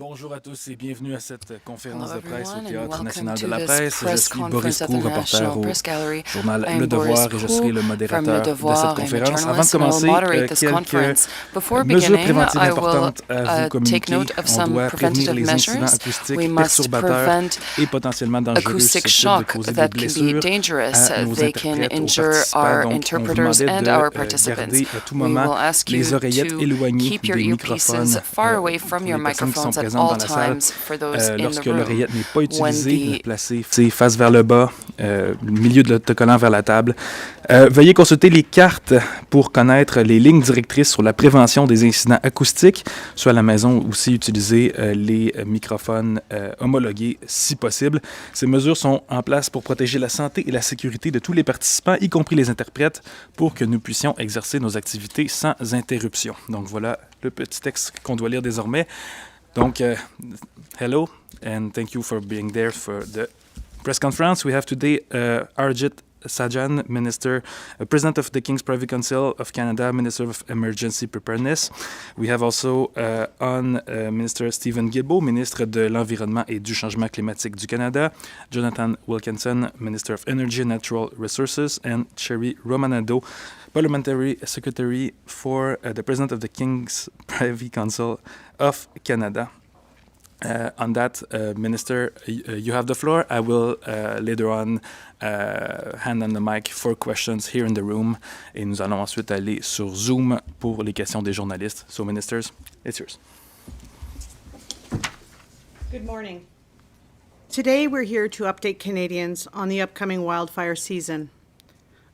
Bonjour à tous et bienvenue à cette conférence Hello de presse au everyone, and Théâtre welcome national de to la this presse. Je press suis Boris conference at Pou, the reporter National au Press Gallery. journal I Le am Boris Devoir et je serai Pou le from Le modérateur de cette Devoir. I'm a conférence. Avant de journalist and I will commencer, moderate this quelques conference. Before mesures beginning, préventives I will importantes à vous take communiquer. note of On some doit prévenir preventative les incidents measures. acoustiques We must perturbateurs prevent et potentiellement dangereux acoustic susceptibles de shock causer des that can be blessures dangerous. à nos They can interprètes, aux injure participants. our Donc, on vous interpreters demandait and de our participants. garder à tout We moment will ask les you oreillettes to éloignées keep your des earpieces microphones far away from pour your les personnes qui sont microphones at présentes all dans la salle. times for those in the Lorsque room. l'oreillette n'est pas When utilisée, the placée face vers le bas, milieu de l'autocollant vers la table. Veuillez consulter les cartes pour connaître les lignes directrices sur la prévention des incidents acoustiques. Soit à la maison, aussi utiliser les microphones homologués si possible. Ces mesures sont en place pour protéger la santé et la sécurité de tous les participants, y compris les interprètes, pour que nous puissions exercer nos activités sans interruption. Donc voilà le petit texte qu'on doit lire désormais. Donc, hello, and thank you for being there for the press conference. We have today Arjit Sajan, Minister, President of the King's Privy Council of Canada, Minister of Emergency Preparedness. We have also Minister Stephen Guilbeault, Ministre de l'Environnement et du Changement climatique du Canada, Jonathan Wilkinson, Minister of Energy and Natural Resources, and Cherry Romanado, Parliamentary Secretary for the President of the King's Privy Council of Canada. On that, Minister, you have the floor. I will later on hand on the mic for questions here in the room. Et nous allons ensuite aller sur Zoom pour les questions des journalistes. So, Ministers, it's yours. Good morning. Today, we're here to update Canadians on the upcoming wildfire season.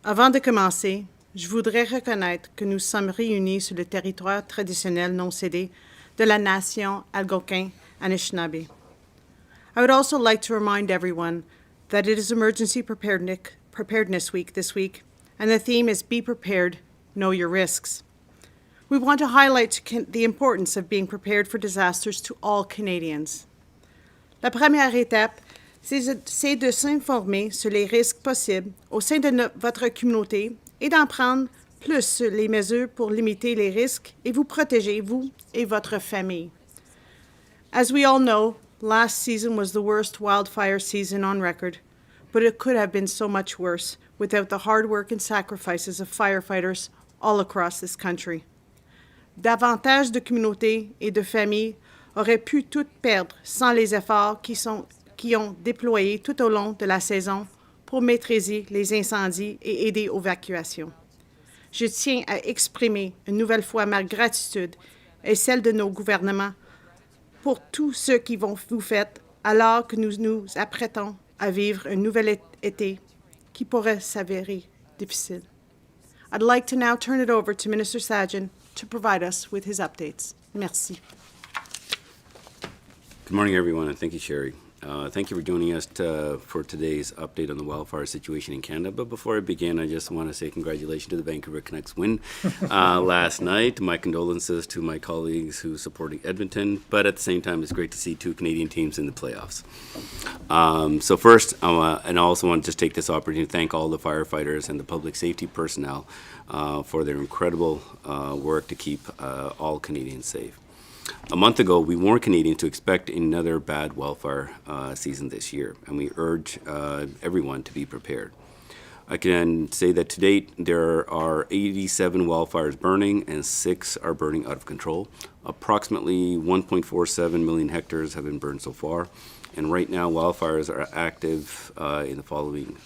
Avant de commencer, je voudrais reconnaître que nous sommes réunis sur le territoire traditionnel non cédé de la nation Algonquin Anishinaabe. I would also like to remind everyone that it is Emergency Preparedness Week this week, and the theme is Be Prepared, Know Your Risks. We want to highlight the importance of being prepared for disasters to all Canadians. La première étape, c'est de s'informer sur les risques possibles au sein de votre communauté et d'en prendre plus sur les mesures pour limiter les risques et vous protéger, vous et votre famille. As we all know, last season was the worst wildfire season on record, but it could have been so much worse without the hard work and sacrifices of firefighters all across this country. Davantage de communautés et de familles auraient pu toutes perdre sans les efforts qui ont déployé tout au long de la saison pour maîtriser les incendies et aider aux évacuations. Je tiens à exprimer une nouvelle fois ma gratitude et celle de nos gouvernements pour tout ce que vous faites alors que nous nous apprêtons à vivre un nouvel été qui pourrait s'avérer difficile. I'd like to now turn it over to Minister Sajan to provide us with his updates. Merci. Good morning, everyone, and thank you, Sherry. Thank you for joining us for today's update on the wildfire situation in Canada. But before I begin, I just want to say congratulations to the Vancouver Canucks win last night. My condolences to my colleagues who are supporting Edmonton. But at the same time, it's great to see two Canadian teams in the playoffs. So first, and I also want to just take this opportunity to thank all the firefighters and the public safety personnel for their incredible work to keep all Canadians safe. A month ago, we warned Canadians to expect another bad wildfire season this year, and we urge everyone to be prepared. I can say that to date, there are 87 wildfires burning, and 6 are burning out of control. Approximately 1.47 million hectares have been burned so far, and right now, wildfires are active in the following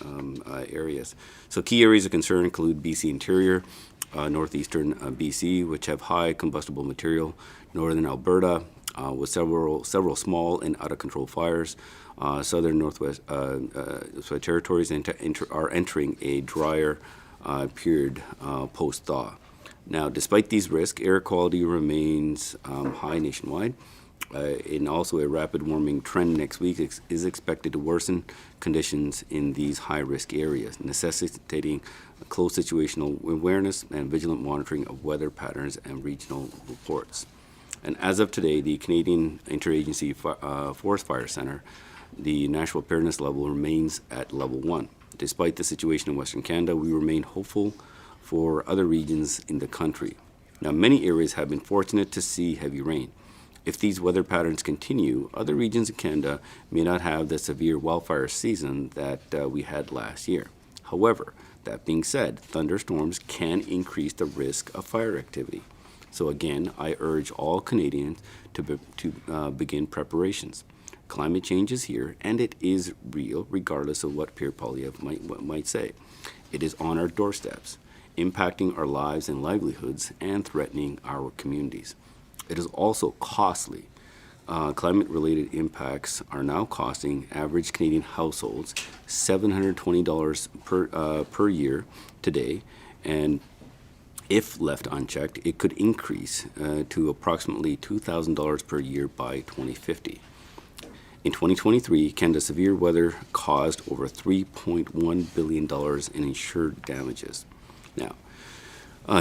areas. So key areas of concern include BC Interior, northeastern BC, which have high combustible material, northern Alberta, with several small and out-of-control fires. Southern Northwest territories are entering a drier period post-thaw. Now, despite these risks, air quality remains high nationwide, and also a rapid warming trend next week is expected to worsen conditions in these high-risk areas, necessitating close situational awareness and vigilant monitoring of weather patterns and regional reports. And as of today, the Canadian Interagency Forest Fire Centre, the national preparedness level remains at level 1. Despite the situation in Western Canada, we remain hopeful for other regions in the country. Now, many areas have been fortunate to see heavy rain. If these weather patterns continue, other regions in Canada may not have the severe wildfire season that we had last year. However, that being said, thunderstorms can increase the risk of fire activity. So again, I urge all Canadians to begin preparations. Climate change is here, and it is real, regardless of what Pierre Poilievre might say. It is on our doorsteps, impacting our lives and livelihoods and threatening our communities. It is also costly. Climate-related impacts are now costing average Canadian households $720 per year today, and if left unchecked, it could increase to approximately $2,000 per year by 2050. In 2023, Canada's severe weather caused over $3.1 billion in insured damages. Now,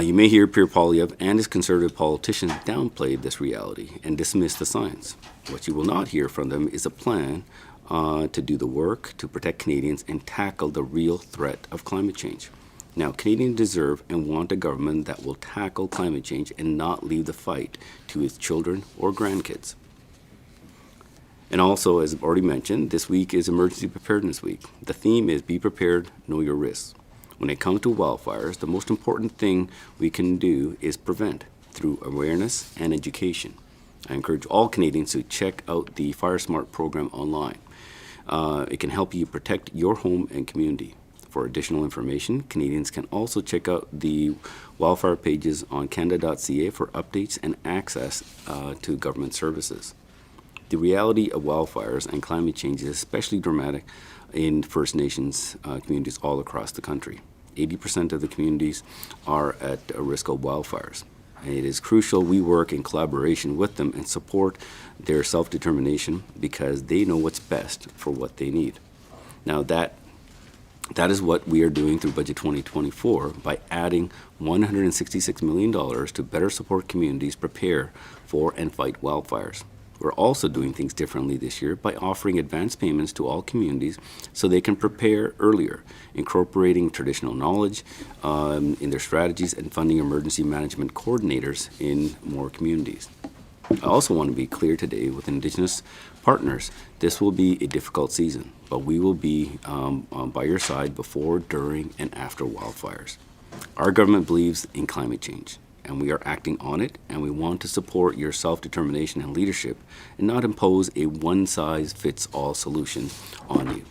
you may hear Pierre Poilievre and his Conservative politicians downplay this reality and dismiss the science. What you will not hear from them is a plan to do the work to protect Canadians and tackle the real threat of climate change. Now, Canadians deserve and want a government that will tackle climate change and not leave the fight to its children or grandkids. And also, as I've already mentioned, this week is Emergency Preparedness Week. The theme is Be Prepared, Know Your Risks. When it comes to wildfires, the most important thing we can do is prevent through awareness and education. I encourage all Canadians to check out the Fire Smart program online. It can help you protect your home and community. For additional information, Canadians can also check out the wildfire pages on canada.ca for updates and access to government services. The reality of wildfires and climate change is especially dramatic in First Nations communities all across the country. 80% of the communities are at a risk of wildfires. And it is crucial we work in collaboration with them and support their self-determination because they know what's best for what they need. Now that is what we are doing through Budget 2024 by adding $166 million to better support communities prepare for and fight wildfires. We're also doing things differently this year by offering advance payments to all communities so they can prepare earlier, incorporating traditional knowledge in their strategies and funding emergency management coordinators in more communities. I also want to be clear today with Indigenous partners, this will be a difficult season, but we will be by your side before, during, and after wildfires. Our government believes in climate change, and we are acting on it, and we want to support your self-determination and leadership and not impose a one-size-fits-all solution on you.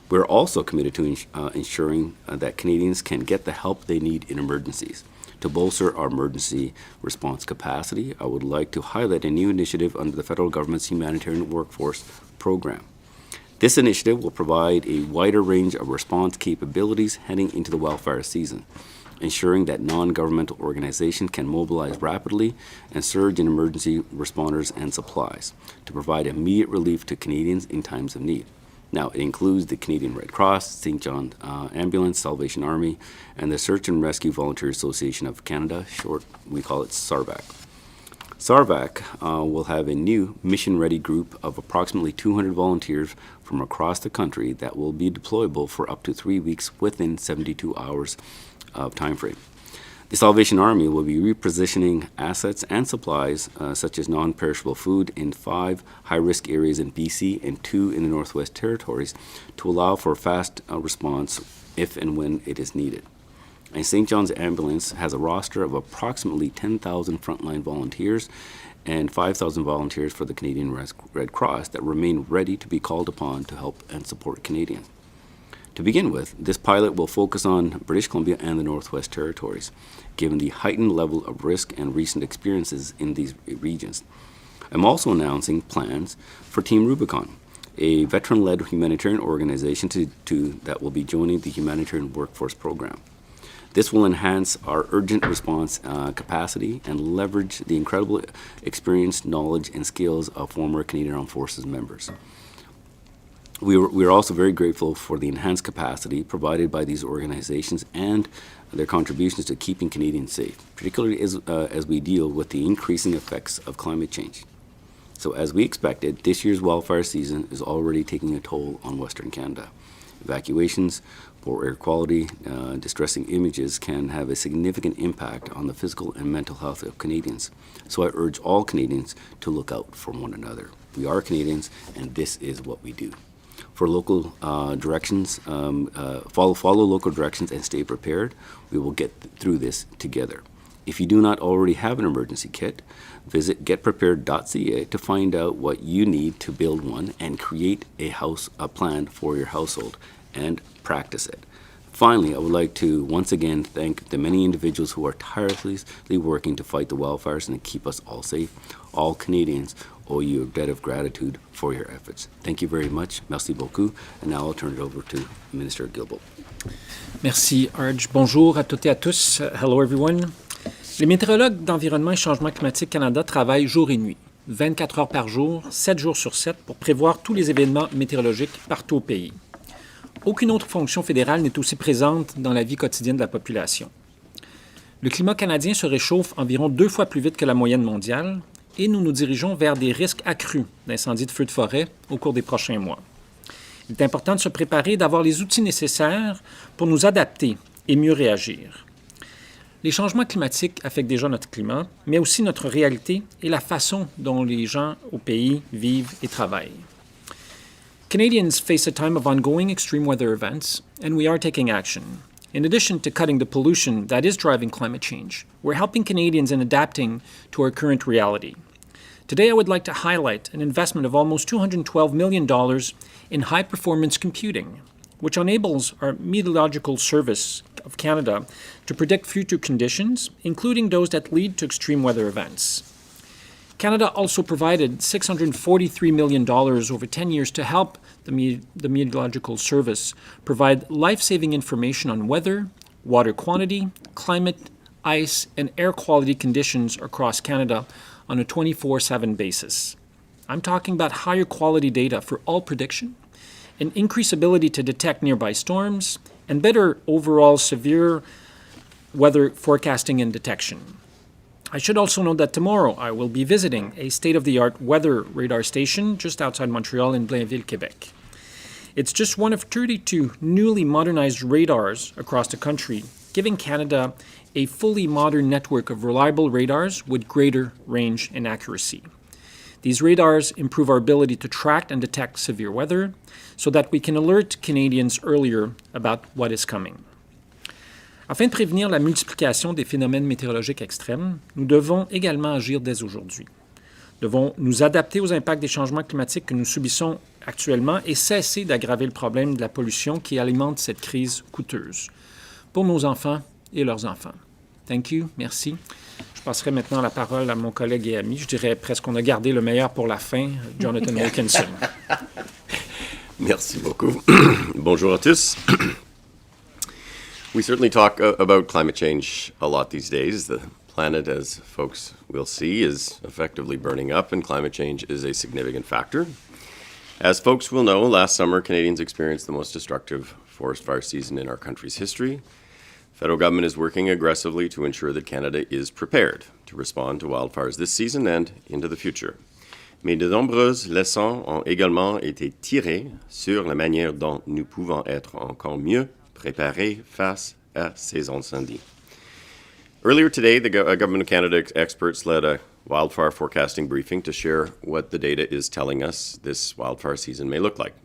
We're also committed to ensuring that Canadians can get the help they need in emergencies. To bolster our emergency response capacity, I would like to highlight a new initiative under the federal government's Humanitarian Workforce Program. This initiative will provide a wider range of response capabilities heading into the wildfire season, ensuring that non-governmental organizations can mobilize rapidly and surge in emergency responders and supplies to provide immediate relief to Canadians in times of need. Now, it includes the Canadian Red Cross, St. John's Ambulance, Salvation Army, and the Search and Rescue Volunteer Association of Canada, short, we call it SARVAC. SARVAC will have a new mission-ready group of approximately 200 volunteers from across the country that will be deployable for up to 3 weeks within 72 hours of time frame. The Salvation Army will be repositioning assets and supplies such as non-perishable food in 5 high-risk areas in BC and 2 in the Northwest Territories to allow for fast response if and when it is needed. And St. John's Ambulance has a roster of approximately 10,000 frontline volunteers and 5,000 volunteers for the Canadian Red Cross that remain ready to be called upon to help and support Canadians. To begin with, this pilot will focus on British Columbia and the Northwest Territories, given the heightened level of risk and recent experiences in these regions. I'm also announcing plans for Team Rubicon, a veteran-led humanitarian organization that will be joining the Humanitarian Workforce Program. This will enhance our urgent response capacity and leverage the incredible experience, knowledge, and skills of former Canadian Armed Forces members. We are also very grateful for the enhanced capacity provided by these organizations and their contributions to keeping Canadians safe, particularly as we deal with the increasing effects of climate change. So as we expected, this year's wildfire season is already taking a toll on Western Canada. Evacuations, poor air quality, distressing images can have a significant impact on the physical and mental health of Canadians. So I urge all Canadians to look out for one another. We are Canadians, and this is what we do. For local directions, follow local directions and stay prepared. We will get through this together. If you do not already have an emergency kit, visit getprepared.ca to find out what you need to build one and create a plan for your household and practice it. Finally, I would like to once again thank the many individuals who are tirelessly working to fight the wildfires and to keep us all safe. All Canadians owe you a debt of gratitude for your efforts. Thank you very much. Merci beaucoup. And now I'll turn it over to Minister Guilbeault. Merci, Arj. Bonjour à toutes et à tous. Hello, everyone. Les météorologues d'Environnement et Changement climatique Canada travaillent jour et nuit, 24 heures par jour, 7 jours sur 7, pour prévoir tous les événements météorologiques partout au pays. Aucune autre fonction fédérale n'est aussi présente dans la vie quotidienne de la population. Le climat canadien se réchauffe environ 2 fois plus vite que la moyenne mondiale et nous nous dirigeons vers des risques accrus d'incendies de feux de forêt au cours des prochains mois. Il est important de se préparer et d'avoir les outils nécessaires pour nous adapter et mieux réagir. Les changements climatiques affectent déjà notre climat, mais aussi notre réalité et la façon dont les gens au pays vivent et travaillent. Canadians face a time of ongoing extreme weather events, and we are taking action. In addition to cutting the pollution that is driving climate change, we're helping Canadians in adapting to our current reality. Today, I would like to highlight an investment of almost $212 million in high-performance computing, which enables our Meteorological Service of Canada to predict future conditions, including those that lead to extreme weather events. Canada also provided $643 million over 10 years to help the Meteorological Service provide life-saving information on weather, water quantity, climate, ice, and air quality conditions across Canada on a 24/7 basis. I'm talking about higher quality data for all prediction, an increased ability to detect nearby storms, and better overall severe weather forecasting and detection. I should also note that tomorrow I will be visiting a state-of-the-art weather radar station just outside Montreal in Blainville, Quebec. It's just one of 32 newly modernized radars across the country, giving Canada a fully modern network of reliable radars with greater range and accuracy. These radars improve our ability to track and detect severe weather so that we can alert Canadians earlier about what is coming. Afin de prévenir la multiplication des phénomènes météorologiques extrêmes, nous devons également agir dès aujourd'hui. Nous devons nous adapter aux impacts des changements climatiques que nous subissons actuellement et cesser d'aggraver le problème de la pollution qui alimente cette crise coûteuse pour nos enfants et leurs enfants. Thank you, merci. Je passerai maintenant la parole à mon collègue et ami. Je dirais presque qu'on a gardé le meilleur pour la fin, Jonathan Wilkinson. Merci beaucoup. Bonjour à tous. We certainly talk about climate change a lot these days. The planet, as folks will see, is effectively burning up, and climate change is a significant factor. As folks will know, last summer, Canadians experienced the most destructive forest fire season in our country's history. The federal government is working aggressively to ensure that Canada is prepared to respond to wildfires this season and into the future. Mais de nombreuses leçons ont également été tirées sur la manière dont nous pouvons être encore mieux préparés face à ces incendies. Earlier today, the Government of Canada experts led a wildfire forecasting briefing to share what the data is telling us this wildfire season may look like.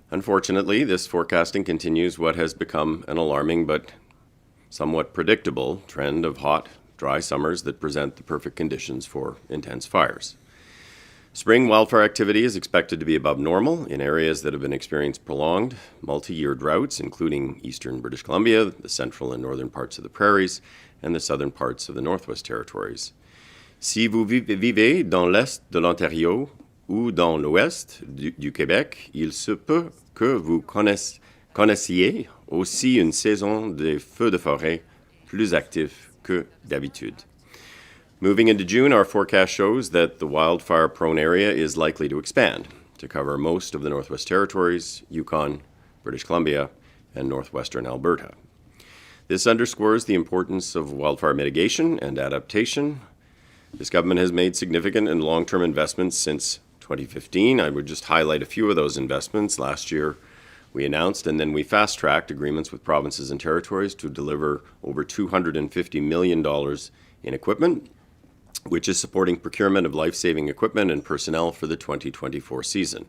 Unfortunately, this forecasting continues what has become an alarming but somewhat predictable trend of hot, dry summers that present the perfect conditions for intense fires. Spring wildfire activity is expected to be above normal in areas that have been experiencing prolonged, multi-year droughts, including eastern British Columbia, the central and northern parts of the prairies, and the southern parts of the Northwest Territories. Si vous vivez dans l'est de l'Ontario ou dans l'ouest du Québec, il se peut que vous connaissiez aussi une saison de feux de forêt plus active que d'habitude. Moving into June, our forecast shows that the wildfire-prone area is likely to expand to cover most of the Northwest Territories, Yukon, British Columbia, and northwestern Alberta. This underscores the importance of wildfire mitigation and adaptation. This government has made significant and long-term investments since 2015. I would just highlight a few of those investments. Last year, We announced and then we fast-tracked agreements with provinces and territories to deliver over $250 million in equipment, which is supporting procurement of life-saving equipment and personnel for the 2024 season.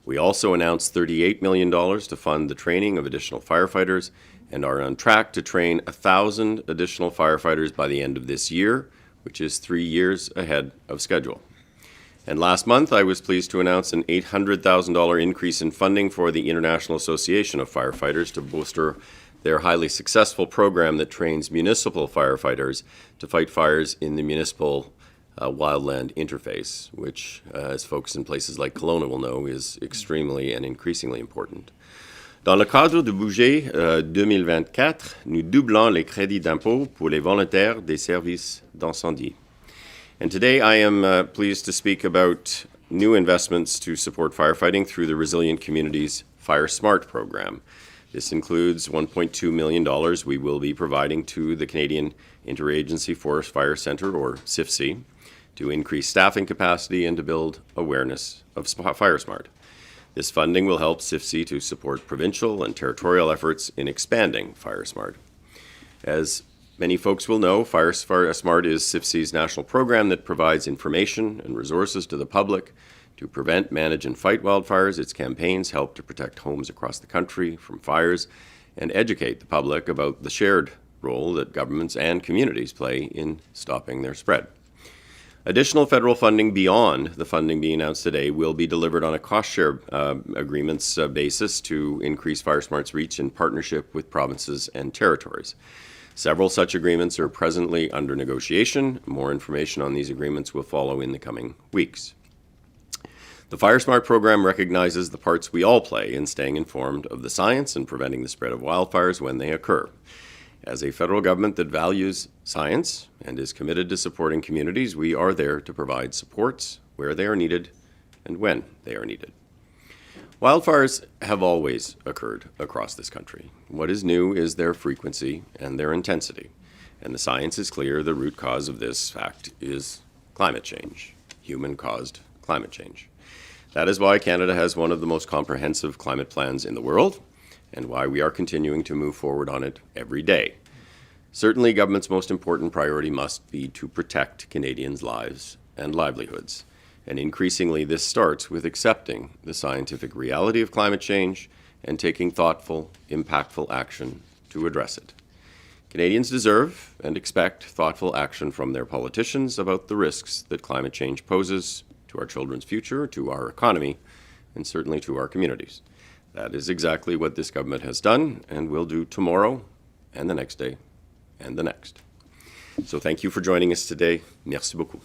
We also announced $38 million to fund the training of additional firefighters and are on track to train 1,000 additional firefighters by the end of this year, which is 3 years ahead of schedule. And last month, I was pleased to announce an $800,000 increase in funding for the International Association of Firefighters to bolster their highly successful program that trains municipal firefighters to fight fires in the municipal wildland interface, which, as folks in places like Kelowna will know, is extremely and increasingly important. Dans le cadre du budget 2024, nous doublons les crédits d'impôt pour les volontaires des services d'incendie. And today I am pleased to speak about new investments to support firefighting through the Resilient Communities Fire Smart program. This includes $1.2 million we will be providing to the Canadian Interagency Forest Fire Centre, or CIFC, to increase staffing capacity and to build awareness of Fire Smart. This funding will help CIFC to support provincial and territorial efforts in expanding Fire Smart. As many folks will know, Fire Smart is CIFC's national program that provides information and resources to the public to prevent, manage, and fight wildfires. Its campaigns help to protect homes across the country from fires and educate the public about the shared role that governments and communities play in stopping their spread. Additional federal funding beyond the funding being announced today will be delivered on a cost-share agreements basis to increase Fire Smart's reach in partnership with provinces and territories. Several such agreements are presently under negotiation. More information on these agreements will follow in the coming weeks. The Fire Smart program recognizes the parts we all play in staying informed of the science and preventing the spread of wildfires when they occur. As a federal government that values science and is committed to supporting communities, we are there to provide supports where they are needed and when they are needed. Wildfires have always occurred across this country. What is new is their frequency and their intensity. And the science is clear. The root cause of this fact is climate change, human-caused climate change. That is why Canada has one of the most comprehensive climate plans in the world, and why we are continuing to move forward on it every day. Certainly, government's most important priority must be to protect Canadians' lives and livelihoods. And increasingly, this starts with accepting the scientific reality of climate change and taking thoughtful, impactful action to address it. Canadians deserve and expect thoughtful action from their politicians about the risks that climate change poses to our children's future, to our economy, and certainly to our communities. That is exactly what this government has done and will do tomorrow and the next day and the next. So thank you for joining us today. Merci beaucoup.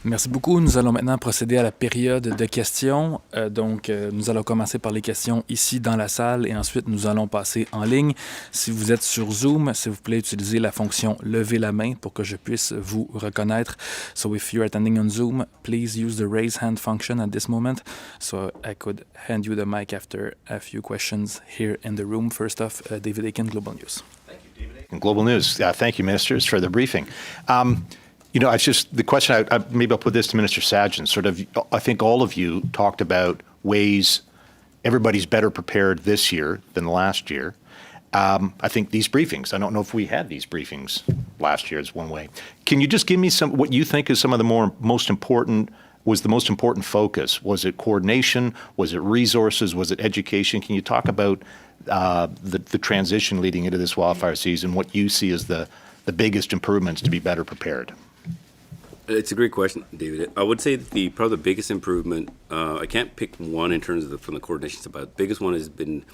Merci beaucoup. Nous allons maintenant procéder à la période de questions. Nous allons commencer par les questions ici dans la salle et ensuite nous allons passer en ligne. Si vous êtes sur Zoom, s'il vous plaît, utilisez la fonction « Lever la main » pour que je puisse vous reconnaître. So if you're attending on Zoom, please use the raise hand function at this moment so I could hand you the mic after a few questions here in the room. First off, David Aiken, Global News. Thank you, David Aiken, Global News. Thank you, Ministers, for the briefing. It's just the question, maybe I'll put this to Minister Sajjan, I think all of you talked about ways everybody's better prepared this year than last year. I think these briefings, I don't know if we had these briefings last year is one way. Can you just give me what you think is some of the most important focus? Was it coordination? Was it resources? Was it education? Can you talk about the transition leading into this wildfire season, what you see as the biggest improvements to be better prepared? It's a great question, David. I would say that probably the biggest improvement, I can't pick one in terms of from the coordination side, but the biggest one has been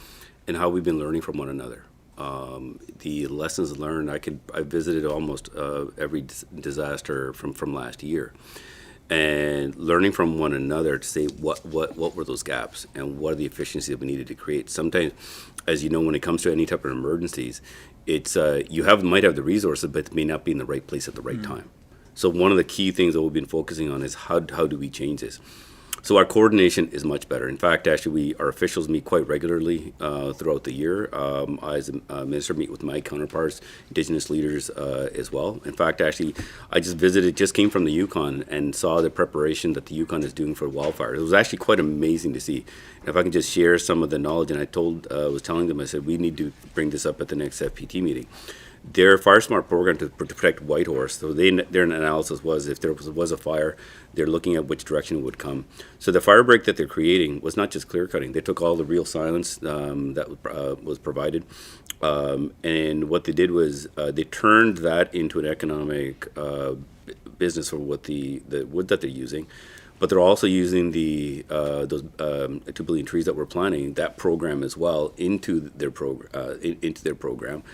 in how we've been learning from one another. The lessons learned, I visited almost every disaster from last year, and learning from one another to say what were those gaps and what are the efficiencies that we needed to create. Sometimes, as you know, when it comes to any type of emergencies, it's you might have the resources, but it may not be in the right place at the right time. So one of the key things that we've been focusing on is how do we change this? So our coordination is much better. In fact, actually, our officials meet quite regularly throughout the year. I, as a minister, meet with my counterparts, Indigenous leaders as well. In fact, actually, I just came from the Yukon and saw the preparation that the Yukon is doing for wildfires. It was actually quite amazing to see. If I can just share some of the knowledge, and I was telling them, I said, we need to bring this up at the next FPT meeting. Their Fire Smart program to protect Whitehorse, so their analysis was if there was a fire, they're looking at which direction it would come. So the fire break that they're creating was not just clear cutting. They took all the real silence that was provided, and what they did was they turned that into an economic business for what the wood that they're using. But they're also using those 2 billion trees that we're planting, that program as well, into their program.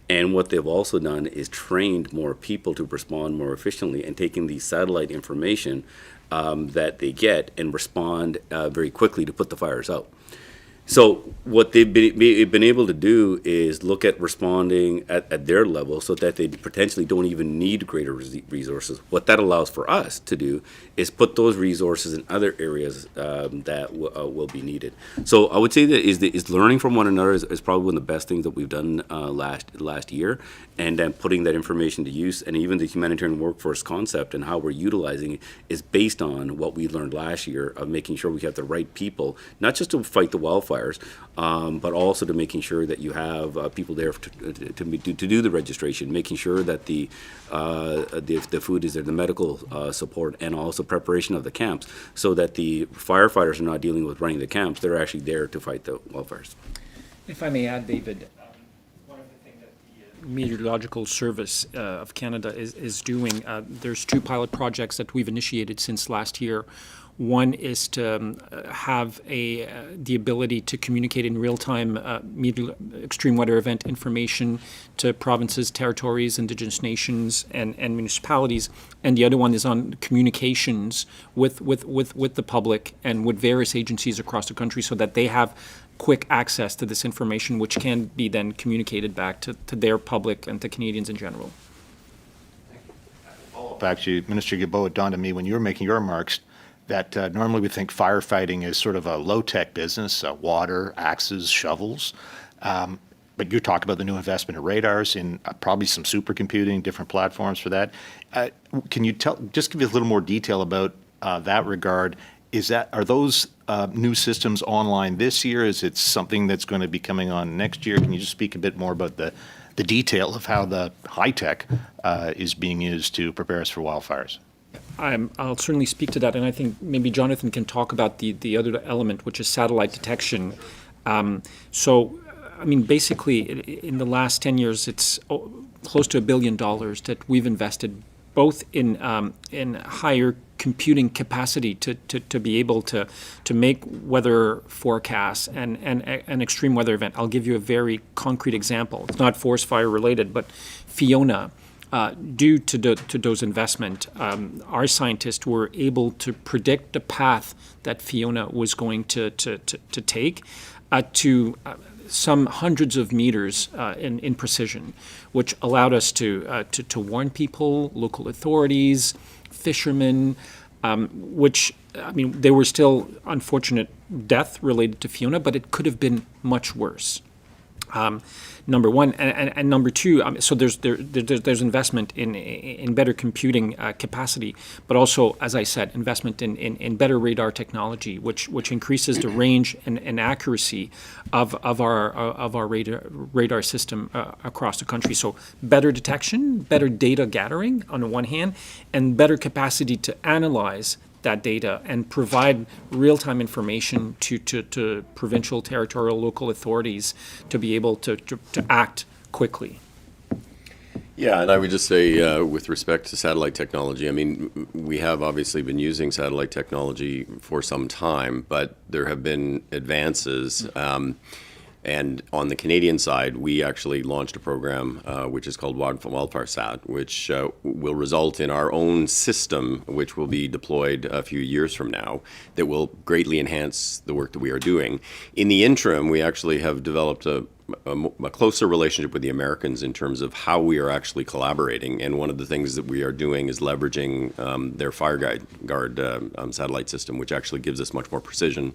And what they've also done is trained more people to respond more efficiently and taking the satellite information that they get and respond very quickly to put the fires out. So what they've been able to do is look at responding at their level so that they potentially don't even need greater resources. What that allows for us to do is put those resources in other areas that will be needed. So I would say that is learning from one another is probably one of the best things that we've done last year, and then putting that information to use. And even the humanitarian workforce concept and how we're utilizing it is based on what we learned last year of making sure we have the right people, not just to fight the wildfires, but also to making sure that you have people there to do the registration, making sure that the food is there, the medical support, and also preparation of the camps, so that the firefighters are not dealing with running the camps; they're actually there to fight the wildfires. If I may add, David, one of the things that the Meteorological Service of Canada is doing, there's 2 pilot projects that we've initiated since last year. One is to have the ability to communicate in real time extreme weather event information to provinces, territories, Indigenous nations, and municipalities. And the other one is on communications with the public and with various agencies across the country so that they have quick access to this information, which can be then communicated back to their public and to Canadians in general. Actually, Minister Guilbeault, it dawned on me when you were making your remarks that normally we think firefighting is sort of a low-tech business, water, axes, shovels. But you're talking about the new investment in radars and probably some supercomputing, different platforms for that. Can you just give me a little more detail about that regard? Are those new systems online this year? Is it something that's going to be coming on next year? Can you just speak a bit more about the detail of how the high-tech is being used to prepare us for wildfires? I'll certainly speak to that, and I think maybe Jonathan can talk about the other element, which is satellite detection. Basically, in the last 10 years, it's close to $1 billion that we've invested both in higher computing capacity to be able to make weather forecasts and an extreme weather event. I'll give you a very concrete example. It's not forest fire related, but Fiona. Due to those investment, our scientists were able to predict the path that Fiona was going to take to some hundreds of meters in precision, which allowed us to warn people, local authorities, fishermen, there were still unfortunate death related to Fiona, but it could have been much worse. Number one, and number two, so there's investment in better computing capacity, but also, as I said, investment in better radar technology, which increases the range and accuracy of our radar system across the country. So better detection, better data gathering on the one hand, and better capacity to analyze that data and provide real-time information to provincial, territorial, local authorities to be able to act quickly. Yeah, and I would just say with respect to satellite technology, we have obviously been using satellite technology for some time, but there have been advances. And on the Canadian side, we actually launched a program which is called Wildfire Sat, which will result in our own system, which will be deployed a few years from now, that will greatly enhance the work that we are doing. In the interim, we actually have developed a closer relationship with the Americans in terms of how we are actually collaborating. And one of the things that we are doing is leveraging their Fire Guard satellite system, which actually gives us much more precision,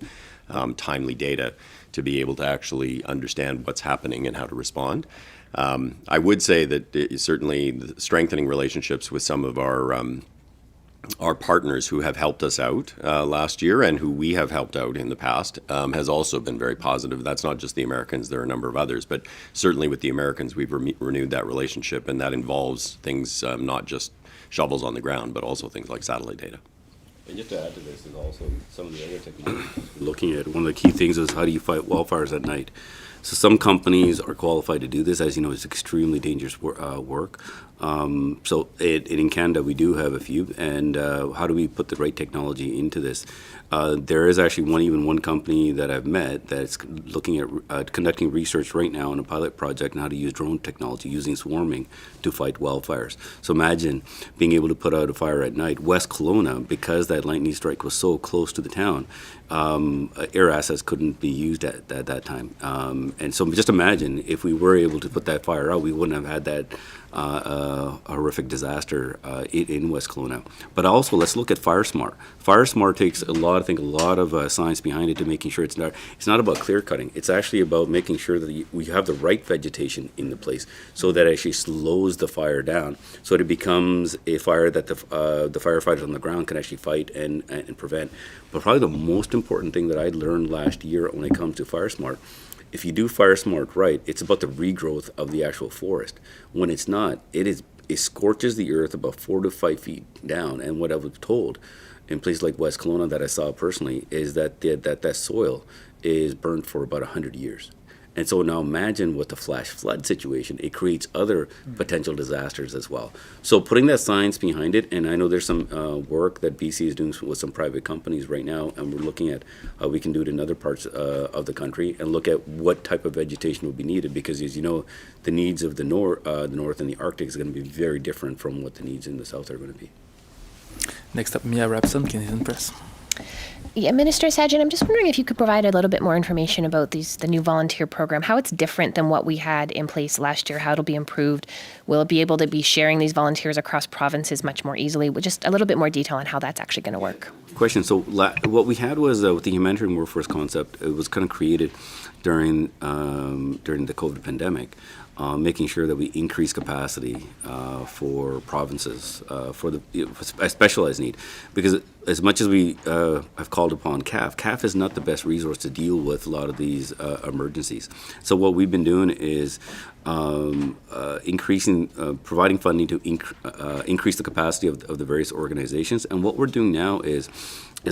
timely data to be able to actually understand what's happening and how to respond. I would say that certainly strengthening relationships with some of our partners who have helped us out last year and who we have helped out in the past has also been very positive. That's not just the Americans, there are a number of others, but certainly with the Americans we've renewed that relationship, and that involves things not just shovels on the ground, but also things like satellite data. And just to add to this is also some of the other technologies we're looking at. One of the key things is how do you fight wildfires at night? So some companies are qualified to do this. As you know, it's extremely dangerous work. In Canada, we do have a few. And how do we put the right technology into this? There is actually one company that I've met that's looking at conducting research right now on a pilot project on how to use drone technology using swarming to fight wildfires. So imagine being able to put out a fire at night. West Kelowna, because that lightning strike was so close to the town, air assets couldn't be used at that time. And so just imagine if we were able to put that fire out, we wouldn't have had that horrific disaster in West Kelowna. But also, let's look at FireSmart. FireSmart takes a lot of science behind it to making sure it's not about clear cutting. It's actually about making sure that we have the right vegetation in the place so that it actually slows the fire down, so that it becomes a fire that the firefighters on the ground can actually fight and prevent. But probably the most important thing that I learned last year when it comes to FireSmart, if you do FireSmart right, it's about the regrowth of the actual forest. When it's not, it scorches the earth about 4 to 5 feet down. And what I was told in places like West Kelowna that I saw personally is that that soil is burnt for about 100 years. And so now imagine with the flash flood situation, it creates other potential disasters as well. So putting that science behind it, and I know there's some work that BC is doing with some private companies right now, and we're looking at how we can do it in other parts of the country and look at what type of vegetation will be needed, because as you know, the needs of the north and the Arctic is going to be very different from what the needs in the south are going to be. Next up, Mia Rapson, Canadian Press. Yeah, Minister Sajjan, I'm just wondering if you could provide a little bit more information about the new volunteer program, how it's different than what we had in place last year, how it'll be improved. Will it be able to be sharing these volunteers across provinces much more easily? Just a little bit more detail on how that's actually going to work. Question. So what we had was with the humanitarian workforce concept, it was kind of created during the COVID pandemic. Making sure that we increase capacity for provinces for a specialized need, because as much as we have called upon CAF is not the best resource to deal with a lot of these emergencies. So what we've been doing is providing funding to increase the capacity of the various organizations. And what we're doing now is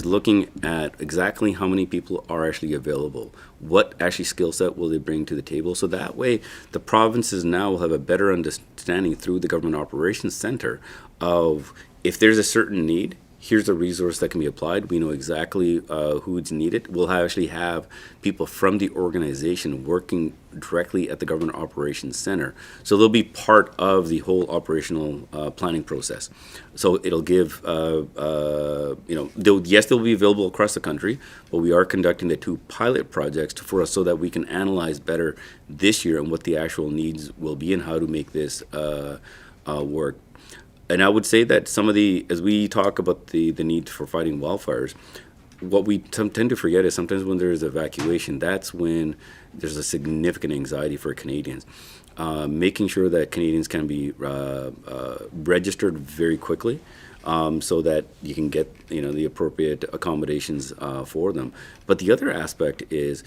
looking at exactly how many people are actually available, what actually skill set will they bring to the table, so that way the provinces now will have a better understanding through the Government Operations Center of if there's a certain need, here's a resource that can be applied. We know exactly who's needed. We'll actually have people from the organization working directly at the Government Operations Center. So they'll be part of the whole operational planning process. So it'll give, they'll be available across the country, but we are conducting the 2 pilot projects for us so that we can analyze better this year and what the actual needs will be and how to make this work. And I would say that as we talk about the need for fighting wildfires, what we tend to forget is sometimes when there's evacuation, that's when there's a significant anxiety for Canadians. Making sure that Canadians can be registered very quickly so that you can get the appropriate accommodations for them. But the other aspect is,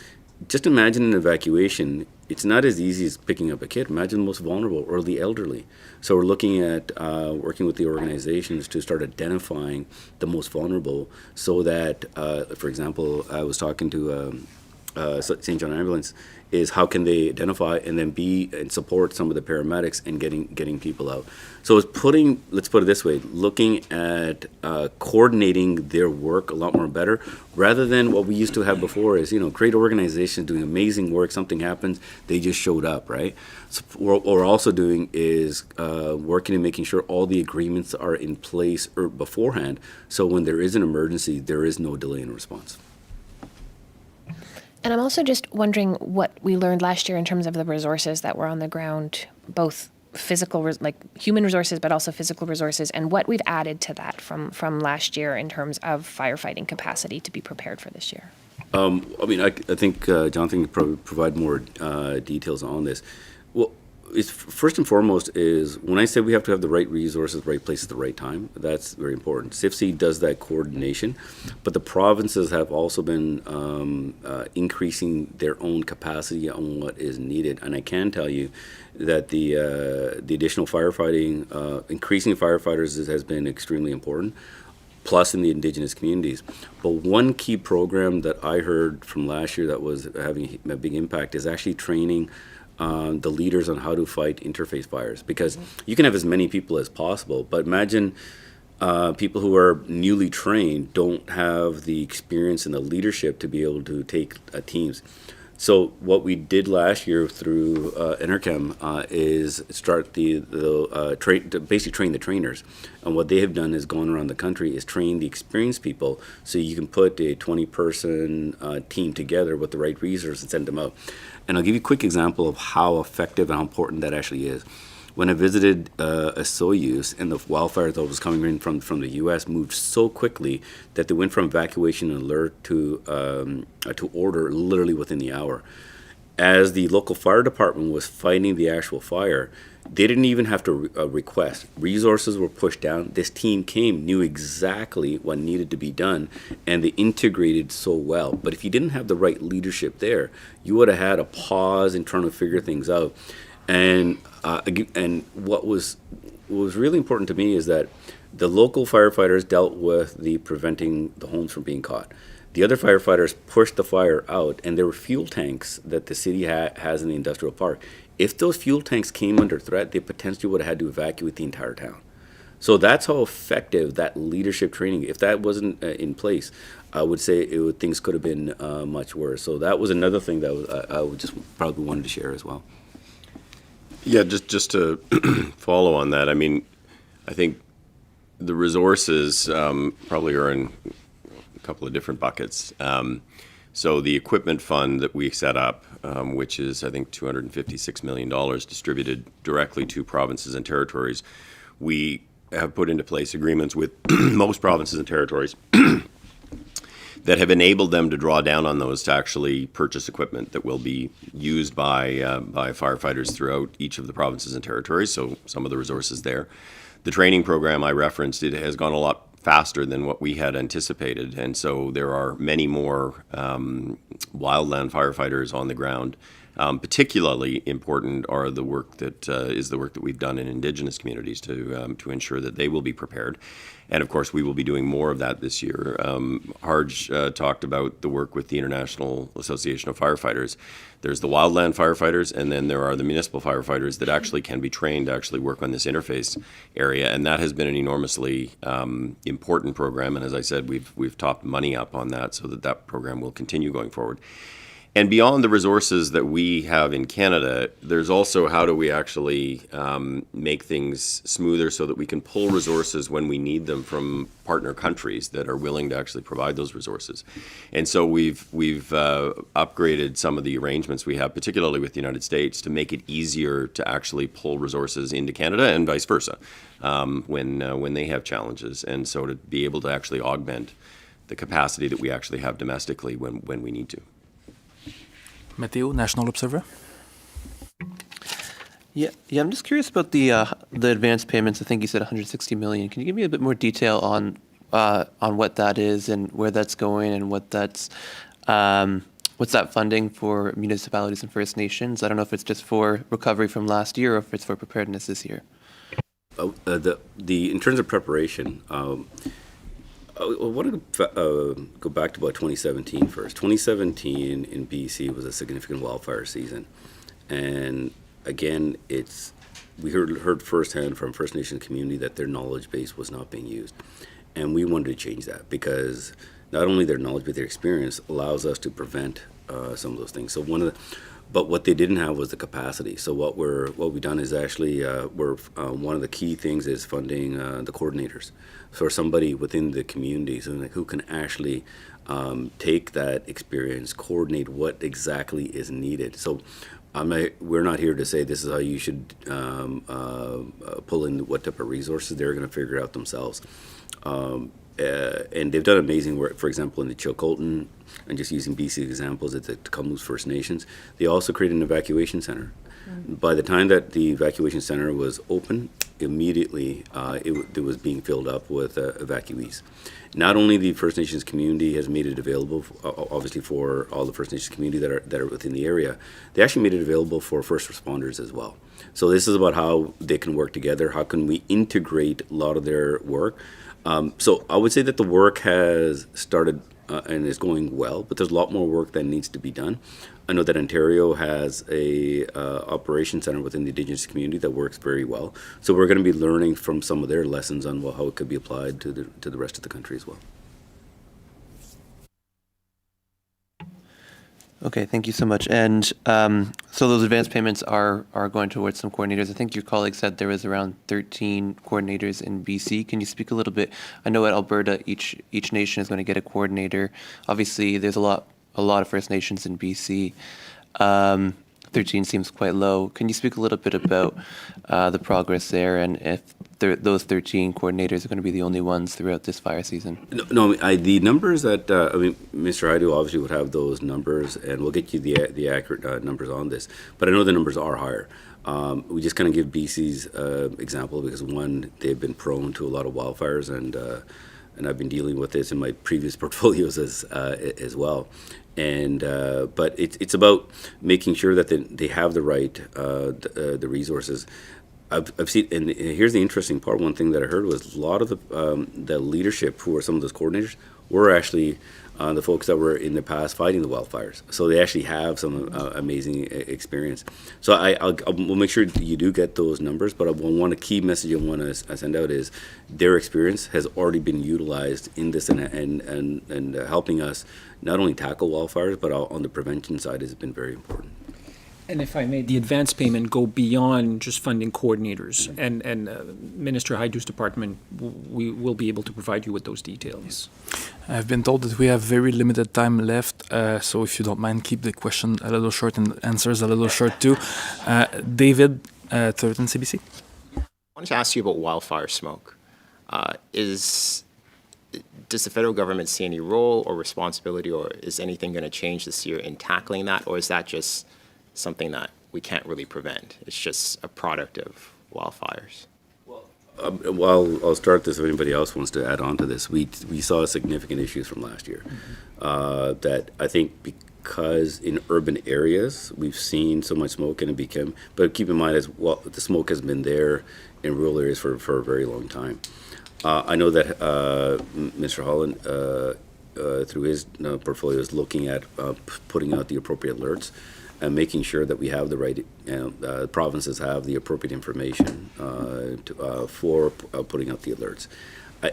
just imagine an evacuation. It's not as easy as picking up a kid. Imagine the most vulnerable or the elderly. So we're looking at working with the organizations to start identifying the most vulnerable so that, for example, I was talking to St. John Ambulance, is how can they identify and then be and support some of the paramedics and getting people out. So let's put it this way, looking at coordinating their work a lot more better, rather than what we used to have before is, great organizations doing amazing work, something happens, they just showed up, right? So what we're also doing is working and making sure all the agreements are in place beforehand, so when there is an emergency, there is no delay in response. And I'm also just wondering what we learned last year in terms of the resources that were on the ground, both physical, like human resources, but also physical resources, and what we've added to that from last year in terms of firefighting capacity to be prepared for this year. I think Jonathan can probably provide more details on this. Well, it's first and foremost is when I say we have to have the right resources, the right place at the right time, that's very important. CIFC does that coordination, but the provinces have also been increasing their own capacity on what is needed. And I can tell you that the additional firefighting, increasing firefighters has been extremely important, plus in the Indigenous communities. But one key program that I heard from last year that was having a big impact is actually training the leaders on how to fight interface fires, because you can have as many people as possible, but imagine people who are newly trained don't have the experience and the leadership to be able to take teams. So what we did last year through Enerchem is start basically train the trainers. And what they have done is gone around the country is train the experienced people so you can put a 20-person team together with the right resources and send them out. And I'll give you a quick example of how effective and how important that actually is. When I visited a Soyuz and the wildfire that was coming in from the U.S. moved so quickly that they went from evacuation alert to order literally within the hour. As the local fire department was fighting the actual fire, they didn't even have to request. Resources were pushed down. This team knew exactly what needed to be done, and they integrated so well. But if you didn't have the right leadership there, you would have had a pause in trying to figure things out. And what was really important to me is that the local firefighters dealt with the preventing the homes from being caught. The other firefighters pushed the fire out, and there were fuel tanks that the city has in the industrial park. If those fuel tanks came under threat, they potentially would have had to evacuate the entire town. So that's how effective that leadership training. If that wasn't in place, I would say things could have been much worse. So that was another thing that I would just probably wanted to share as well. Yeah, just to follow on that, I mean, I think the resources probably are in a couple of different buckets. So the equipment fund that we set up, which is, I think, $256 million distributed directly to provinces and territories, we have put into place agreements with most provinces and territories that have enabled them to draw down on those to actually purchase equipment that will be used by firefighters throughout each of the provinces and territories, so some of the resources there. The training program I referenced, it has gone a lot faster than what we had anticipated, and so there are many more wildland firefighters on the ground. Particularly important are the work that is the work that we've done in Indigenous communities to ensure that they will be prepared. And of course, we will be doing more of that this year. Harj talked about the work with the International Association of Firefighters. There's the wildland firefighters, and then there are the municipal firefighters that actually can be trained to actually work on this interface area. And that has been an enormously important program. And as I said, we've topped money up on that so that that program will continue going forward. And beyond the resources that we have in Canada, there's also how do we actually make things smoother so that we can pull resources when we need them from partner countries that are willing to actually provide those resources. And so we've upgraded some of the arrangements we have, particularly with the United States, to make it easier to actually pull resources into Canada and vice versa when they have challenges. And so to be able to actually augment the capacity that we actually have domestically when we need to. Matteo, National Observer. Yeah. I'm just curious about the advance payments. I think you said 160 million. Can you give me a bit more detail on what that is and where that's going and what's that funding for municipalities and First Nations? I don't know if it's just for recovery from last year or if it's for preparedness this year. In terms of preparation. I want to go back to about 2017 first. 2017 in BC was a significant wildfire season. And again, we heard firsthand from First Nations community that their knowledge base was not being used. And we wanted to change that because not only their knowledge but their experience allows us to prevent some of those things. So one But what they didn't have was the capacity. So what we've done is actually one of the key things is funding the coordinators. For somebody within the community, so who can actually take that experience, coordinate what exactly is needed. So we're not here to say this is how you should pull in what type of resources. They're going to figure it out themselves. And they've done amazing work, for example, in the Chilcotin, and just using BC examples at the Kamloops First Nations. They also created an evacuation center. By the time that the evacuation center was open, immediately it was being filled up with evacuees. Not only the First Nations community has made it available, obviously for all the First Nations community that are within the area, they actually made it available for first responders as well. So this is about how they can work together. How can we integrate a lot of their work? So I would say that the work has started and is going well, but there's a lot more work that needs to be done. I know that Ontario has a operations center within the Indigenous community that works very well. So we're going to be learning from some of their lessons on how it could be applied to the rest of the country as well. Okay, thank you so much. And so those advance payments are going towards some coordinators. I think your colleague said there was around 13 coordinators in BC. Can you speak a little bit? I know at Alberta, each nation is going to get a coordinator. Obviously, there's a lot of First Nations in BC. 13 seems quite low. Can you speak a little bit about the progress there, and if those 13 coordinators are going to be the only ones throughout this fire season? No, the numbers that Mr. Haidu obviously would have those numbers, and we'll get you the accurate numbers on this. But I know the numbers are higher. We just kind of give BC's example because one, they've been prone to a lot of wildfires, and I've been dealing with this in my previous portfolios as well. And but it's about making sure that they have the right the resources. I've seen, and here's the interesting part. One thing that I heard was a lot of the leadership who are some of those coordinators were actually the folks that were in the past fighting the wildfires. So they actually have some amazing experience. So we'll make sure you do get those numbers. But one key message I want to send out is their experience has already been utilized in this and helping us not only tackle wildfires, but on the prevention side has been very important. And if I may, the advance payment go beyond just funding coordinators, and Minister Haidu's department, we will be able to provide you with those details. I've been told that we have very limited time left, so if you don't mind, keep the question a little short and answers a little short too. David, Thornton, CBC. I wanted to ask you about wildfire smoke. Does the federal government see any role or responsibility, or is anything going to change this year in tackling that, or is that just something that we can't really prevent? It's just a product of wildfires. Well, I'll start this if anybody else wants to add on to this. We saw significant issues from last year that I think because in urban areas we've seen so much smoke and it became, but keep in mind as well, the smoke has been there in rural areas for a very long time. I know that Mr. Holland, through his portfolio, is looking at putting out the appropriate alerts and making sure that we have the right, provinces have the appropriate information for putting out the alerts.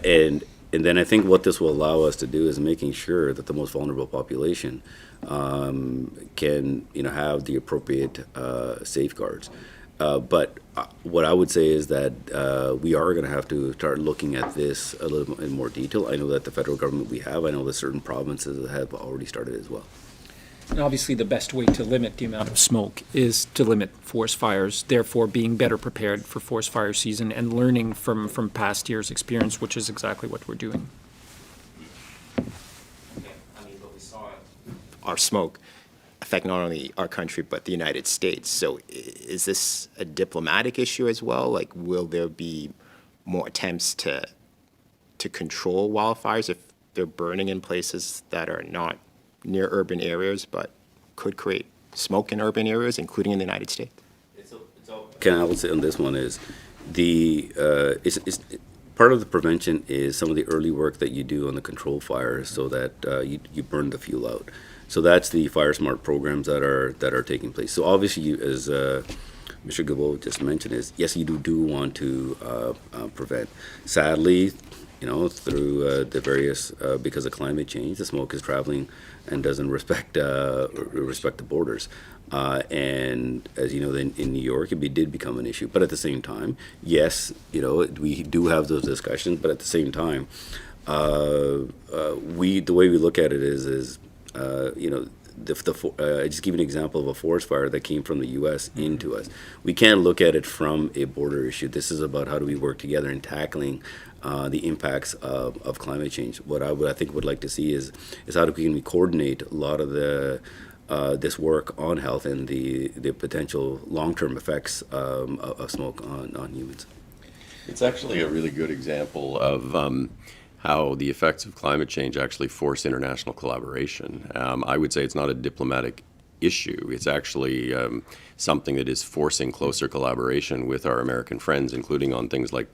And then I think what this will allow us to do is making sure that the most vulnerable population can, have the appropriate safeguards. But what I would say is that we are going to have to start looking at this a little bit in more detail. I know that the federal government I know that certain provinces have already started as well. And obviously, the best way to limit the amount of smoke is to limit forest fires, therefore being better prepared for forest fire season and learning from past years' experience, which is exactly what we're doing. But we saw our smoke affect not only our country, but the United States. So is this a diplomatic issue as well? Like, will there be more attempts to control wildfires if they're burning in places that are not near urban areas, but could create smoke in urban areas, including in the United States? I would say on this one is part of the prevention is some of the early work that you do on the control fires, so that you burn the fuel out. So that's the Fire Smart programs that are taking place. So obviously, as Mr. Gilbo just mentioned, is yes, you do want to prevent. Sadly, through the various, because of climate change, the smoke is traveling and doesn't respect the borders. And as you know, in New York, it did become an issue. But at the same time, yes, we do have those discussions. But at the same time, the way we look at it is I just give you an example of a forest fire that came from the U.S. into us. We can't look at it from a border issue. This is about how do we work together in tackling the impacts of climate change. What I think would like to see is how can we coordinate a lot of this work on health and the potential long-term effects of smoke on humans. It's actually a really good example of how the effects of climate change actually force international collaboration. I would say it's not a diplomatic issue. It's actually something that is forcing closer collaboration with our American friends, including on things like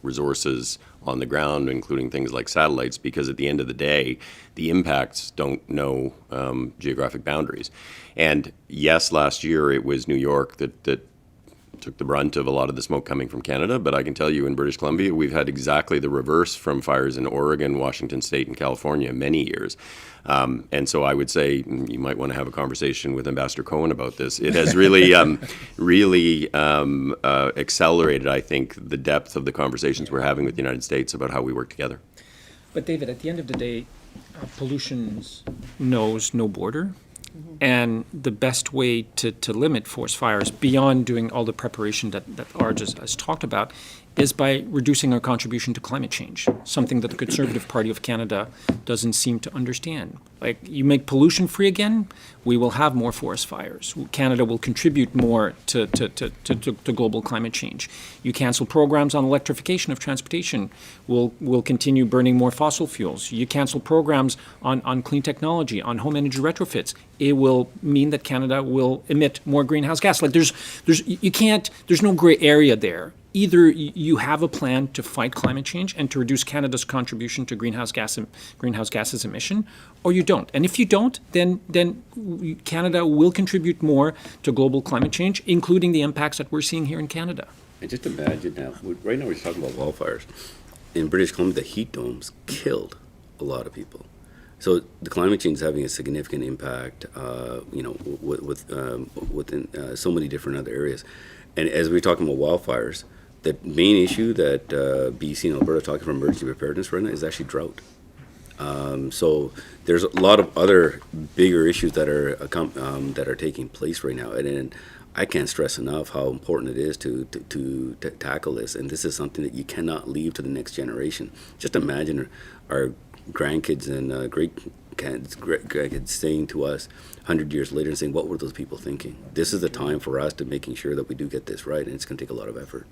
resources on the ground, including things like satellites, because at the end of the day, the impacts don't know geographic boundaries. And yes, last year it was New York that took the brunt of a lot of the smoke coming from Canada, but I can tell you in British Columbia, we've had exactly the reverse from fires in Oregon, Washington State, and California many years. And so I would say you might want to have a conversation with Ambassador Cohen about this. It has really, accelerated, I think, the depth of the conversations we're having with the United States about how we work together. But David, at the end of the day, pollution knows no border. And the best way to limit forest fires, beyond doing all the preparation that Arj has talked about, is by reducing our contribution to climate change, something that the Conservative Party of Canada doesn't seem to understand. Like, you make pollution free again, we will have more forest fires. Canada will contribute more to global climate change. You cancel programs on electrification of transportation, we'll continue burning more fossil fuels. You cancel programs on clean technology, on home energy retrofits, it will mean that Canada will emit more greenhouse gas. Like, there's no gray area there. Either you have a plan to fight climate change and to reduce Canada's contribution to greenhouse gases emission, or you don't. And if you don't, then Canada will contribute more to global climate change, including the impacts that we're seeing here in Canada. And just imagine now, right now we're talking about wildfires. In British Columbia, the heat domes killed a lot of people. So the climate change is having a significant impact, within so many different other areas. And as we're talking about wildfires, the main issue that BC and Alberta are talking about emergency preparedness right now is actually drought. So there's a lot of other bigger issues that are taking place right now, and I can't stress enough how important it is to tackle this. And this is something that you cannot leave to the next generation. Just imagine our grandkids and grandkids saying to us 100 years later and saying, what were those people thinking? This is the time for us to making sure that we do get this right, and it's going to take a lot of effort.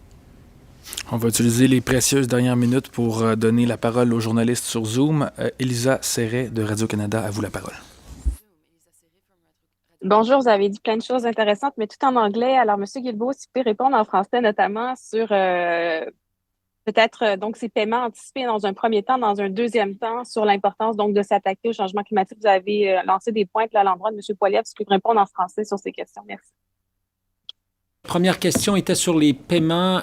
On va utiliser les précieuses dernières minutes pour donner la parole aux journalistes sur Zoom. Elisa Serret de Radio-Canada, à vous la parole. Bonjour, vous avez dit plein de choses intéressantes, mais tout en anglais. Alors, M. Guilbeault, si vous pouvez répondre en français, notamment sur peut-être donc ces paiements anticipés dans un premier temps, dans un deuxième temps, sur l'importance donc de s'attaquer au changement climatique. Vous avez lancé des pointes là, à l'endroit de M. Poilievre. Est-ce que vous pouvez répondre en français sur ces questions? Merci. Première question était sur les paiements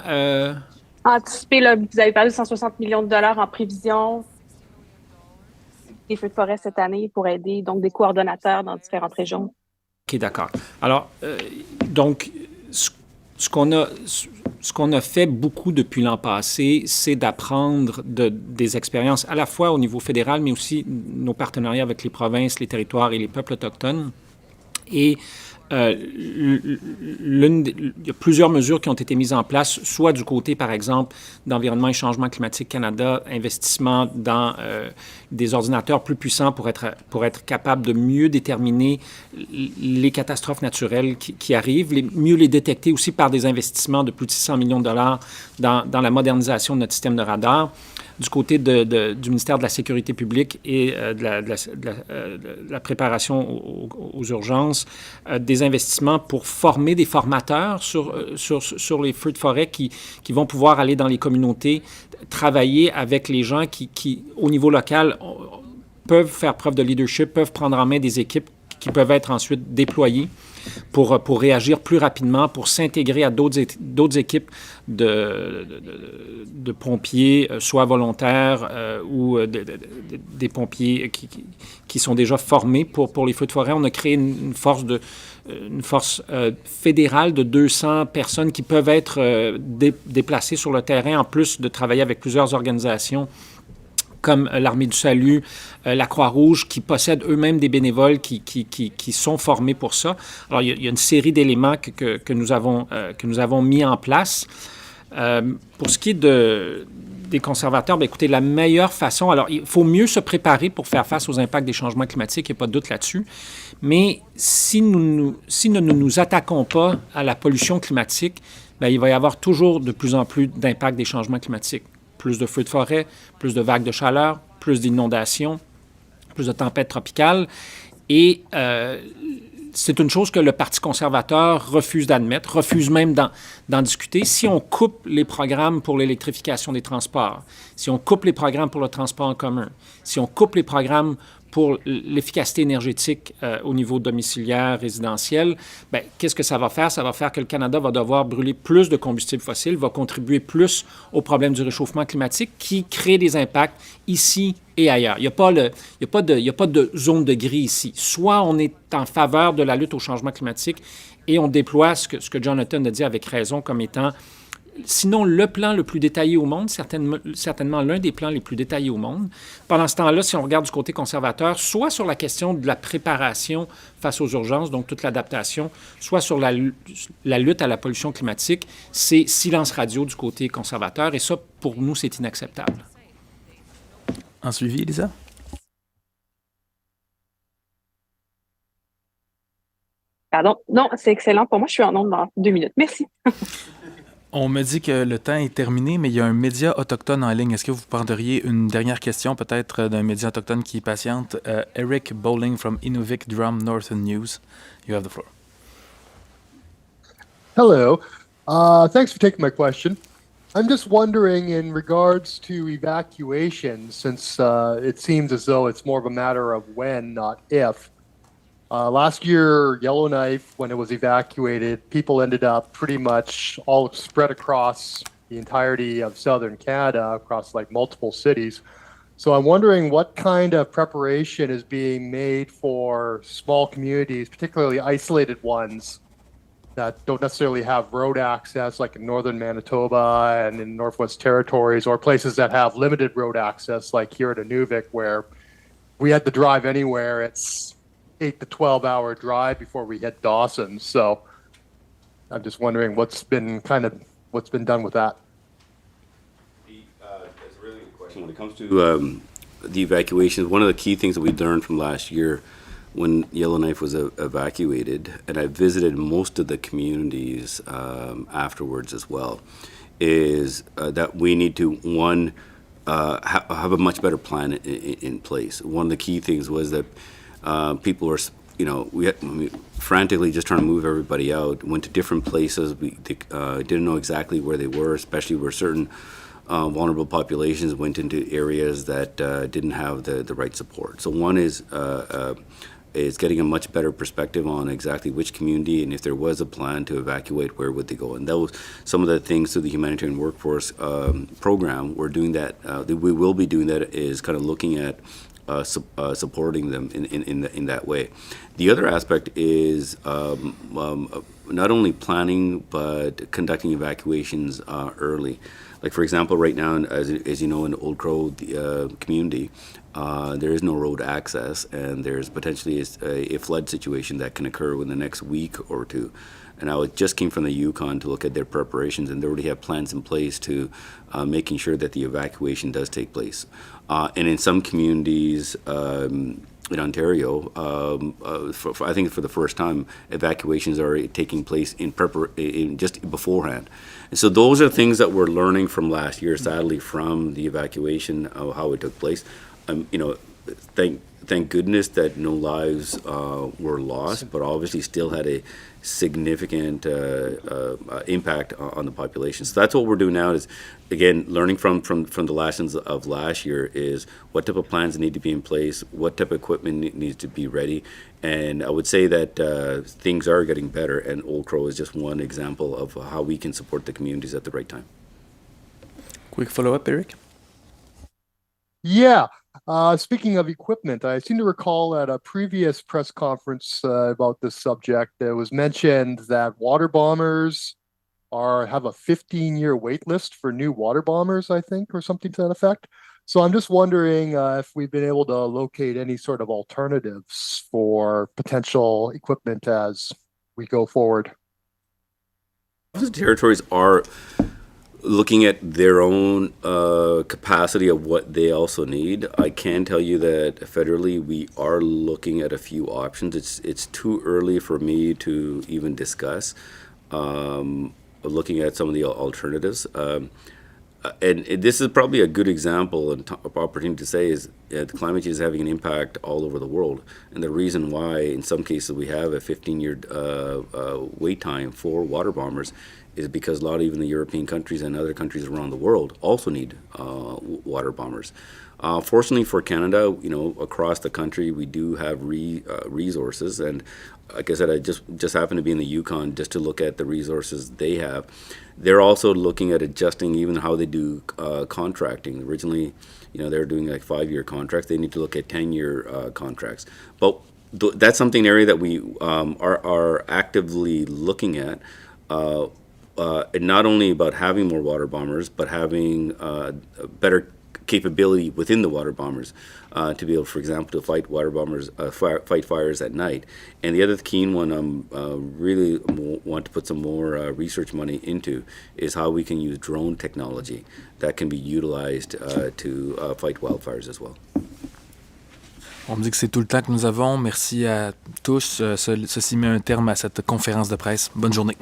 anticipés, là, vous avez parlé de 160 millions de dollars en prévision des feux de forêt cette année pour aider donc des coordonnateurs dans différentes régions. OK, d'accord. Alors, donc, ce qu'on a fait beaucoup depuis l'an passé, c'est d'apprendre des expériences à la fois au niveau fédéral, mais aussi nos partenariats avec les provinces, les territoires et les peuples autochtones. Et il y a plusieurs mesures qui ont été mises en place, soit du côté, par exemple, d'Environnement et Changement climatique Canada, investissement dans des ordinateurs plus puissants pour être capable de mieux déterminer les catastrophes naturelles qui arrivent, mieux les détecter aussi par des investissements de plus de 600 millions de dollars dans la modernisation de notre système de radar. Du côté du ministère de la Sécurité publique et de la préparation aux urgences, des investissements pour former des formateurs sur les feux de forêt qui vont pouvoir aller dans les communautés, travailler avec les gens qui au niveau local, peuvent faire preuve de leadership, peuvent prendre en main des équipes qui peuvent être ensuite déployées. pour réagir plus rapidement, pour s'intégrer à d'autres équipes de pompiers, soit volontaires ou des pompiers qui sont déjà formés pour les feux de forêt. On a créé une force fédérale de 200 personnes qui peuvent être déplacées sur le terrain, en plus de travailler avec plusieurs organisations comme l'Armée du Salut, la Croix-Rouge, qui possèdent eux-mêmes des bénévoles qui sont formés pour ça. Alors, il y a une série d'éléments que nous avons mis en place. Pour ce qui est des conservateurs, bien, écoutez, la meilleure façon... Alors, il faut mieux se préparer pour faire face aux impacts des changements climatiques, il n'y a pas de doute là-dessus. Mais si nous ne nous attaquons pas à la pollution climatique, bien, il va y avoir toujours de plus en plus d'impacts des changements climatiques. Plus de feux de forêt, plus de vagues de chaleur, plus d'inondations, plus de tempêtes tropicales. Et c'est une chose que le Parti conservateur refuse d'admettre, refuse même d'en discuter. Si on coupe les programmes pour l'électrification des transports, si on coupe les programmes pour le transport en commun, si on coupe les programmes pour l'efficacité énergétique au niveau domiciliaire, résidentiel, bien, qu'est-ce que ça va faire? Ça va faire que le Canada va devoir brûler plus de combustibles fossiles, va contribuer plus au problème du réchauffement climatique qui crée des impacts ici et ailleurs. Il n'y a pas de zone de gris ici. Soit on est en faveur de la lutte au changement climatique et on déploie ce que Jonathan a dit avec raison comme étant sinon le plan le plus détaillé au monde, certainement l'un des plans les plus détaillés au monde. Pendant ce temps-là, si on regarde du côté conservateur, soit sur la question de la préparation face aux urgences, donc toute l'adaptation, soit sur la lutte à la pollution climatique, c'est silence radio du côté conservateur, et ça, pour nous, c'est inacceptable. En suivi, Elisa? Pardon. Non, c'est excellent. Pour moi, je suis en onde dans 2 minutes. Merci. On me dit que le temps est terminé, mais il y a un média autochtone en ligne. Est-ce que vous prendriez une dernière question, peut-être d'un média autochtone qui patiente? Eric Bowling from Inuvik Drum Northern News. You have the floor. Hello. Thanks for taking my question. I'm just wondering, in regards to evacuations, since it seems as though it's more of a matter of when, not if. Last year, Yellowknife, when it was evacuated, people ended up pretty much all spread across the entirety of southern Canada, across like multiple cities. So I'm wondering what kind of preparation is being made for small communities, particularly isolated ones that don't necessarily have road access, like in northern Manitoba and in Northwest Territories, or places that have limited road access, like here at Inuvik, where we had to drive anywhere. It's 8 to 12-hour drive before we hit Dawson. So I'm just wondering what's been done with that. That's a really good question. When it comes to the evacuations, one of the key things that we learned from last year when Yellowknife was evacuated, and I visited most of the communities afterwards as well, is that we need to, one, have a much better plan in place. One of the key things was that people were, frantically just trying to move everybody out, went to different places. They didn't know exactly where they were, especially where certain vulnerable populations went into areas that didn't have the right support. So one is getting a much better perspective on exactly which community, and if there was a plan to evacuate, where would they go? And those, some of the things through the Humanitarian Workforce program, we're doing that. We will be doing that, is kind of looking at supporting them in that way. The other aspect is not only planning but conducting evacuations early. Like, for example, right now, as you know, in Old Crow community, there is no road access, and there's potentially a flood situation that can occur within the next week or two. And I just came from the Yukon to look at their preparations, and they already have plans in place to making sure that the evacuation does take place. And in some communities in Ontario, I think for the first time, evacuations are taking place in just beforehand. And so those are things that we're learning from last year, sadly, from the evacuation of how it took place. thank goodness that no lives were lost, but obviously still had a significant impact on the population. So that's what we're doing now is, again, learning from the lessons of last year is what type of plans need to be in place, what type of equipment needs to be ready. And I would say that things are getting better, and Old Crow is just one example of how we can support the communities at the right time. Quick follow-up, Eric? Yeah. Speaking of equipment, I seem to recall at a previous press conference about this subject, it was mentioned that water bombers have a 15-year wait list for new water bombers, I think, or something to that effect. So I'm just wondering if we've been able to locate any sort of alternatives for potential equipment as we go forward. The territories are looking at their own capacity of what they also need. I can tell you that federally we are looking at a few options. It's too early for me to even discuss looking at some of the alternatives. And this is probably a good example and opportunity to say is the climate change is having an impact all over the world. And the reason why in some cases we have a 15-year wait time for water bombers is because a lot of even the European countries and other countries around the world also need water bombers. Fortunately for Canada, across the country we do have resources, and like I said, I just happened to be in the Yukon just to look at the resources they have. They're also looking at adjusting even how they do contracting. Originally, they're doing like 5-year contracts. They need to look at 10-year contracts. But that's something area that we are actively looking at. And not only about having more water bombers, but having better capability within the water bombers to be able, for example, to fight water bombers, fight fires at night. And the other keen one really want to put some more research money into is how we can use drone technology that can be utilized to fight wildfires as well. On me dit que c'est tout le temps que nous avons. Merci à tous. Ceci met un terme à cette conférence de presse. Bonne journée.